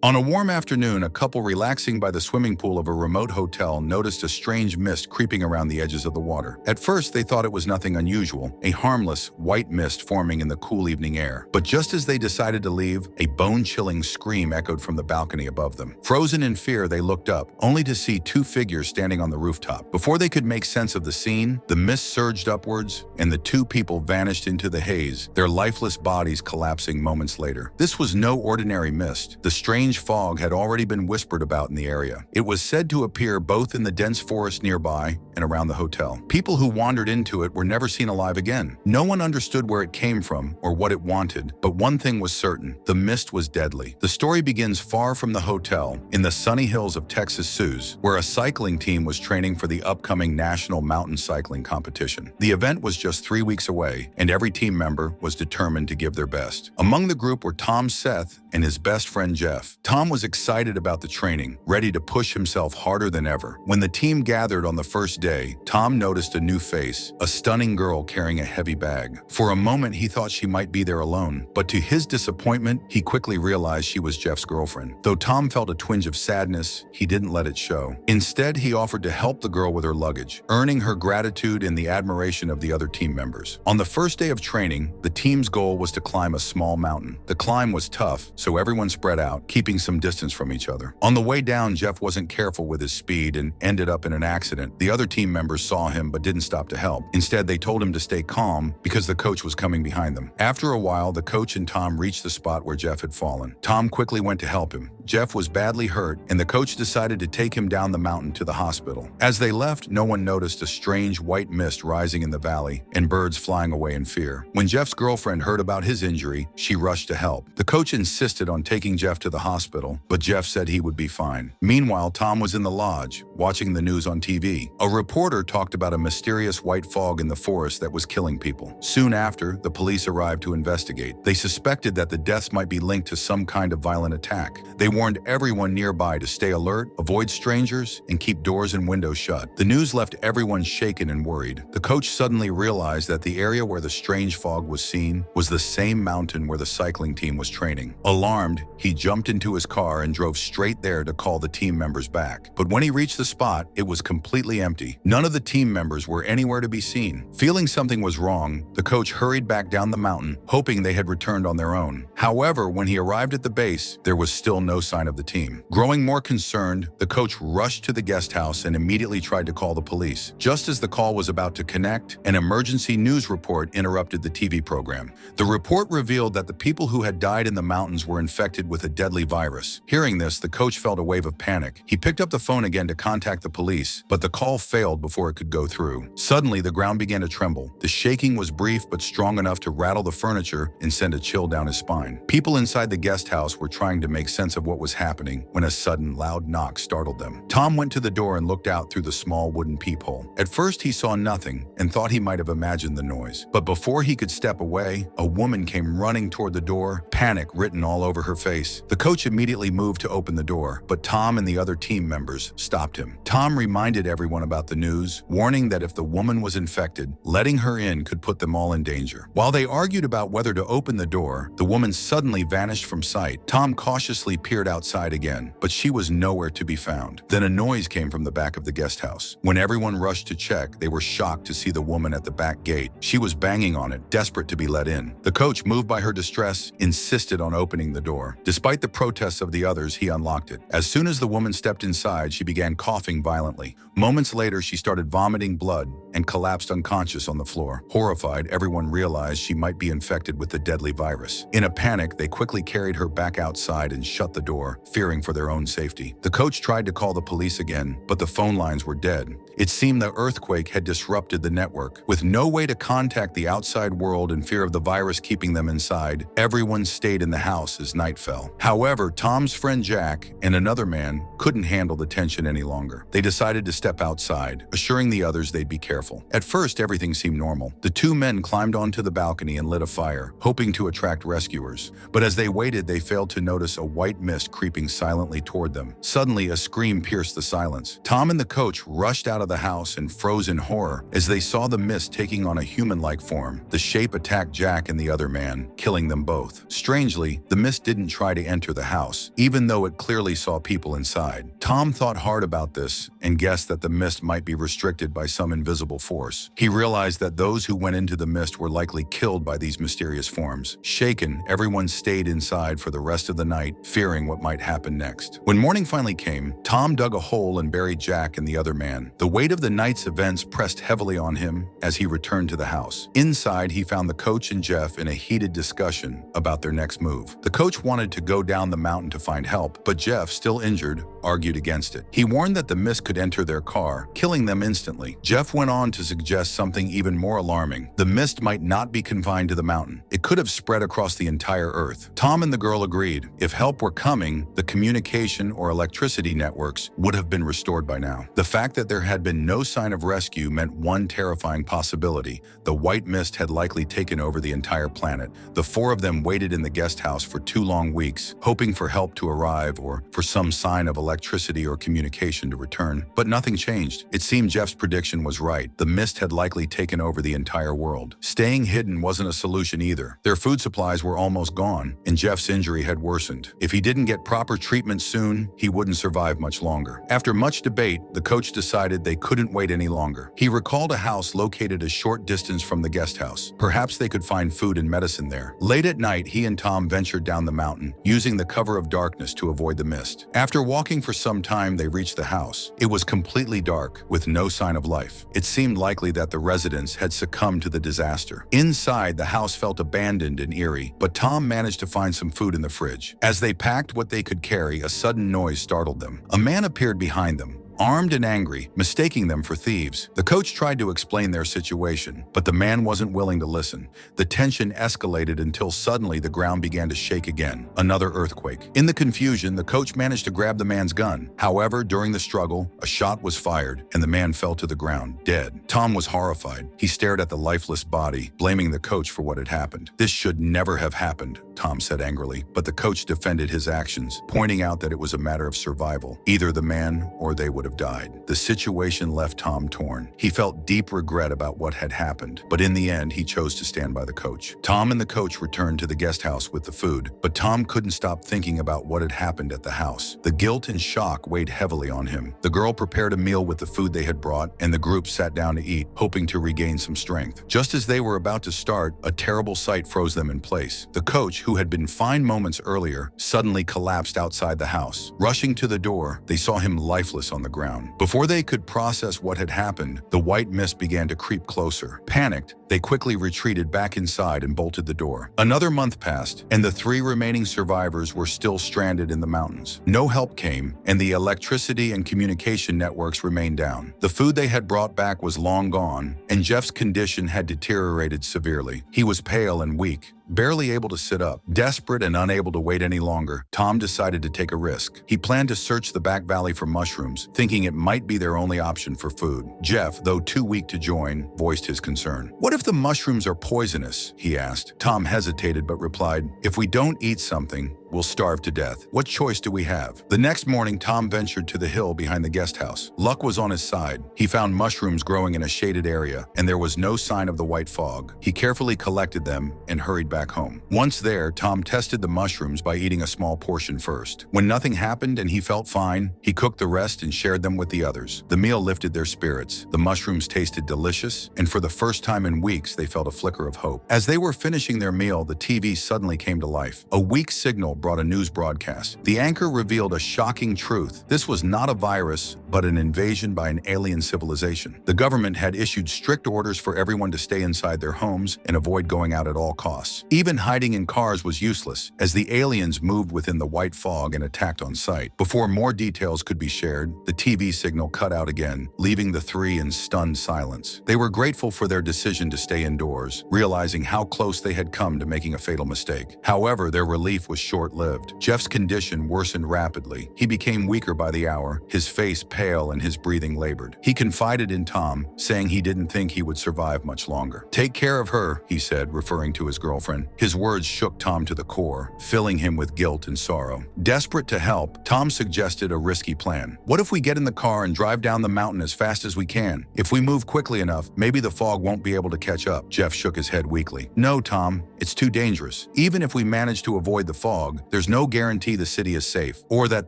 On a warm afternoon, a couple relaxing by the swimming pool of a remote hotel noticed a strange mist creeping around the edges of the water. At first, they thought it was nothing unusual, a harmless, white mist forming in the cool evening air. But just as they decided to leave, a bone-chilling scream echoed from the balcony above them. Frozen in fear, they looked up, only to see two figures standing on the rooftop. Before they could make sense of the scene, the mist surged upwards, and the two people vanished into the haze, their lifeless bodies collapsing moments later. This was no ordinary mist. The strange fog had already been whispered about in the area. It was said to appear both in the dense forest nearby and around the hotel. People who wandered into it were never seen alive again. No one understood where it came from or what it wanted, but one thing was certain: the mist was deadly. The story begins far from the hotel, in the sunny hills of Texas Sioux, where a cycling team was training for the upcoming national mountain cycling competition. The event was just 3 weeks away, and every team member was determined to give their best. Among the group were Tom Seth and his best friend Jeff. Tom was excited about the training, ready to push himself harder than ever. When the team gathered on the first day, Tom noticed a new face, a stunning girl carrying a heavy bag. For a moment, he thought she might be there alone, but to his disappointment, he quickly realized she was Jeff's girlfriend. Though Tom felt a twinge of sadness, he didn't let it show. Instead, he offered to help the girl with her luggage, earning her gratitude and the admiration of the other team members. On the first day of training, the team's goal was to climb a small mountain. The climb was tough, so everyone spread out, keeping some distance from each other. On the way down, Jeff wasn't careful with his speed and ended up in an accident. The other team members saw him but didn't stop to help. Instead, they told him to stay calm because the coach was coming behind them. After a while, the coach and Tom reached the spot where Jeff had fallen. Tom quickly went to help him. Jeff was badly hurt, and the coach decided to take him down the mountain to the hospital. As they left, no one noticed a strange white mist rising in the valley and birds flying away in fear. When Jeff's girlfriend heard about his injury, she rushed to help. The coach insisted on taking Jeff to the hospital, but Jeff said he would be fine. Meanwhile, Tom was in the lodge, watching the news on TV. A reporter talked about a mysterious white fog in the forest that was killing people. Soon after, the police arrived to investigate. They suspected that the deaths might be linked to some kind of violent attack. They warned everyone nearby to stay alert, avoid strangers, and keep doors and windows shut. The news left everyone shaken and worried. The coach suddenly realized that the area where the strange fog was seen was the same mountain where the cycling team was training. Alarmed, he jumped into his car and drove straight there to call the team members back. But when he reached the spot, it was completely empty. None of the team members were anywhere to be seen. Feeling something was wrong, the coach hurried back down the mountain, hoping they had returned on their own. However, when he arrived at the base, there was still no sign of the team. Growing more concerned, the coach rushed to the guest house and immediately tried to call the police. Just as the call was about to connect, an emergency news report interrupted the TV program. The report revealed that the people who had died in the mountains were infected with a deadly virus. Hearing this, the coach felt a wave of panic. He picked up the phone again to contact the police, but the call failed before it could go through. Suddenly, the ground began to tremble. The shaking was brief but strong enough to rattle the furniture and send a chill down his spine. People inside the guest house were trying to make sense of what was happening when a sudden, loud knock startled them. Tom went to the door and looked out through the small wooden peephole. At first, he saw nothing and thought he might have imagined the noise. But before he could step away, a woman came running toward the door, panic written all over her face. The coach immediately moved to open the door, but Tom and the other team members stopped him. Tom reminded everyone about the news, warning that if the woman was infected, letting her in could put them all in danger. While they argued about whether to open the door, the woman suddenly vanished from sight. Tom cautiously peered outside again, but she was nowhere to be found. Then a noise came from the back of the guest house. When everyone rushed to check, they were shocked to see the woman at the back gate. She was banging on it, desperate to be let in. The coach, moved by her distress, insisted on opening the door. Despite the protests of the others, he unlocked it. As soon as the woman stepped inside, she began coughing violently. Moments later, she started vomiting blood and collapsed unconscious on the floor. Horrified, everyone realized she might be infected with the deadly virus. In a panic, they quickly carried her back outside and shut the door, fearing for their own safety. The coach tried to call the police again, but the phone lines were dead. It seemed the earthquake had disrupted the network. With no way to contact the outside world in fear of the virus keeping them inside, everyone stayed in the house as night fell. However, Tom's friend Jack and another man couldn't handle the tension any longer. They decided to step outside, assuring the others they'd be careful. At first, everything seemed normal. The two men climbed onto the balcony and lit a fire, hoping to attract rescuers. But as they waited, they failed to notice a white mist mist creeping silently toward them. Suddenly, a scream pierced the silence. Tom and the coach rushed out of the house and froze in horror as they saw the mist taking on a human-like form. The shape attacked Jack and the other man, killing them both. Strangely, the mist didn't try to enter the house, even though it clearly saw people inside. Tom thought hard about this and guessed that the mist might be restricted by some invisible force. He realized that those who went into the mist were likely killed by these mysterious forms. Shaken, everyone stayed inside for the rest of the night, fearing what might happen next. When morning finally came, Tom dug a hole and buried Jack and the other man. The weight of the night's events pressed heavily on him as he returned to the house. Inside, he found the coach and Jeff in a heated discussion about their next move. The coach wanted to go down the mountain to find help, but Jeff, still injured, argued against it. He warned that the mist could enter their car, killing them instantly. Jeff went on to suggest something even more alarming. The mist might not be confined to the mountain. It could have spread across the entire Earth. Tom and the girl agreed. If help were coming, the communication or electricity networks would have been restored by now. The fact that there had been no sign of rescue meant one terrifying possibility. The white mist had likely taken over the entire planet. The four of them waited in the guest house for 2 long weeks, hoping for help to arrive or for some sign of electricity or communication to return. But nothing changed. It seemed Jeff's prediction was right. The mist had likely taken over the entire world. Staying hidden wasn't a solution either. Their food supplies were almost gone, and Jeff's injury had worsened. If he didn't get proper treatment soon, he wouldn't survive much longer. After much debate, the coach decided they couldn't wait any longer. He recalled a house located a short distance from the guest house. Perhaps they could find food and medicine there. Late at night, he and Tom ventured down the mountain, using the cover of darkness to avoid the mist. After walking for some time, they reached the house. It was completely dark, with no sign of life. It seemed likely that the residents had succumbed to the disaster. Inside, the house felt abandoned and eerie, but Tom managed to find some food in the fridge. As they packed what they could carry, a sudden noise startled them. A man appeared behind them, armed and angry, mistaking them for thieves. The coach tried to explain their situation, but the man wasn't willing to listen. The tension escalated until suddenly the ground began to shake again. Another earthquake. In the confusion, the coach managed to grab the man's gun. However, during the struggle, a shot was fired, and the man fell to the ground, dead. Tom was horrified. He stared at the lifeless body, blaming the coach for what had happened. "This should never have happened," Tom said angrily, but the coach defended his actions, pointing out that it was a matter of survival. Either the man or they would have died. The situation left Tom torn. He felt deep regret about what had happened, but in the end, he chose to stand by the coach. Tom and the coach returned to the guest house with the food, but Tom couldn't stop thinking about what had happened at the house. The guilt and shock weighed heavily on him. The girl prepared a meal with the food they had brought, and the group sat down to eat, hoping to regain some strength. Just as they were about to start, a terrible sight froze them in place. The coach, who had been fine moments earlier, suddenly collapsed outside the house. Rushing to the door, they saw him lifeless on the ground. Before they could process what had happened, the white mist began to creep closer. Panicked, they quickly retreated back inside and bolted the door. Another month passed, and the 3 remaining survivors were still stranded in the mountains. No help came, and the electricity and communication networks remained down. The food they had brought back was long gone, and Jeff's condition had deteriorated severely. He was pale and weak, barely able to sit up. Desperate and unable to wait any longer, Tom decided to take a risk. He planned to search the back valley for mushrooms, thinking it might be their only option for food. Jeff, though too weak to join, voiced his concern. "What if the mushrooms are poisonous?" he asked. Tom hesitated but replied, "If we don't eat something, we'll starve to death. What choice do we have?" The next morning, Tom ventured to the hill behind the guest house. Luck was on his side. He found mushrooms growing in a shaded area, and there was no sign of the white fog. He carefully collected them and hurried back home. Once there, Tom tested the mushrooms by eating a small portion first. When nothing happened and he felt fine, he cooked the rest and shared them with the others. The meal lifted their spirits. The mushrooms tasted delicious, and for the first time in weeks, they felt a flicker of hope. As they were finishing their meal, the TV suddenly came to life. A weak signal brought a news broadcast. The anchor revealed a shocking truth. This was not a virus, but an invasion by an alien civilization. The government had issued strict orders for everyone to stay inside their homes and avoid going out at all costs. Even hiding in cars was useless, as the aliens moved within the white fog and attacked on sight. Before more details could be shared, the TV signal cut out again, leaving the 3 in stunned silence. They were grateful for their decision to stay indoors, realizing how close they had come to making a fatal mistake. However, their relief was short short-lived. Jeff's condition worsened rapidly. He became weaker by the hour, his face pale and his breathing labored. He confided in Tom, saying he didn't think he would survive much longer. "Take care of her," he said, referring to his girlfriend. His words shook Tom to the core, filling him with guilt and sorrow. Desperate to help, Tom suggested a risky plan. "What if we get in the car and drive down the mountain as fast as we can? If we move quickly enough, maybe the fog won't be able to catch up." Jeff shook his head weakly. "No, Tom, it's too dangerous. Even if we manage to avoid the fog, there's no guarantee the city is safe, or that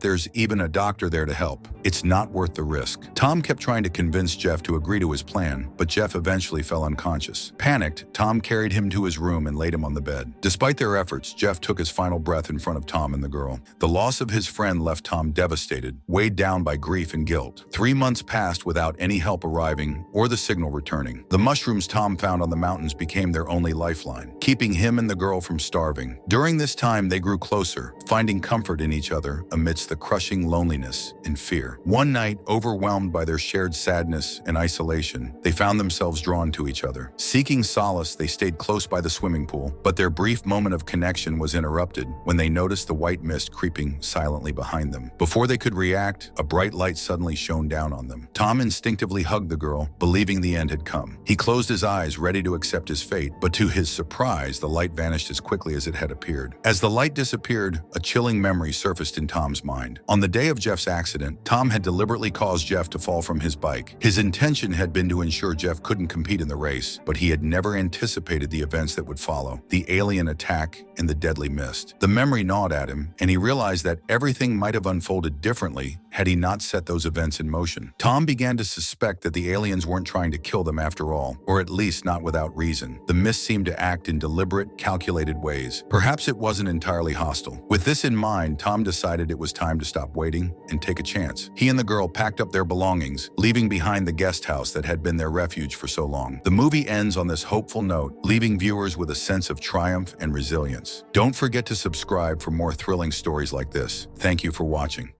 there's even a doctor there to help. It's not worth the risk." Tom kept trying to convince Jeff to agree to his plan, but Jeff eventually fell unconscious. Panicked, Tom carried him to his room and laid him on the bed. Despite their efforts, Jeff took his final breath in front of Tom and the girl. The loss of his friend left Tom devastated, weighed down by grief and guilt. 3 months passed without any help arriving or the signal returning. The mushrooms Tom found on the mountains became their only lifeline, keeping him and the girl from starving. During this time, they grew closer, finding comfort in each other amidst the crushing loneliness and fear. One night, overwhelmed by their shared sadness and isolation, they found themselves drawn to each other. Seeking solace, they stayed close by the swimming pool, but their brief moment of connection was interrupted when they noticed the white mist creeping silently behind them. Before they could react, a bright light suddenly shone down on them. Tom instinctively hugged the girl, believing the end had come. He closed his eyes, ready to accept his fate, but to his surprise, the light vanished as quickly as it had appeared. As the light disappeared, a chilling memory surfaced in Tom's mind. On the day of Jeff's accident, Tom had deliberately caused Jeff to fall from his bike. His intention had been to ensure Jeff couldn't compete in the race, but he had never anticipated the events that would follow: the alien attack and the deadly mist. The memory gnawed at him, and he realized that everything might have unfolded differently had he not set those events in motion. Tom began to suspect that the aliens weren't trying to kill them after all, or at least not without reason. The mist seemed to act in deliberate, calculated ways. Perhaps it wasn't entirely hostile. With this in mind, Tom decided it was time to stop waiting and take a chance. He and the girl packed up their belongings, leaving behind the guest house that had been their refuge for so long. The movie ends on this hopeful note, leaving viewers with a sense of triumph and resilience. Don't forget to subscribe for more thrilling stories like this. Thank you for watching.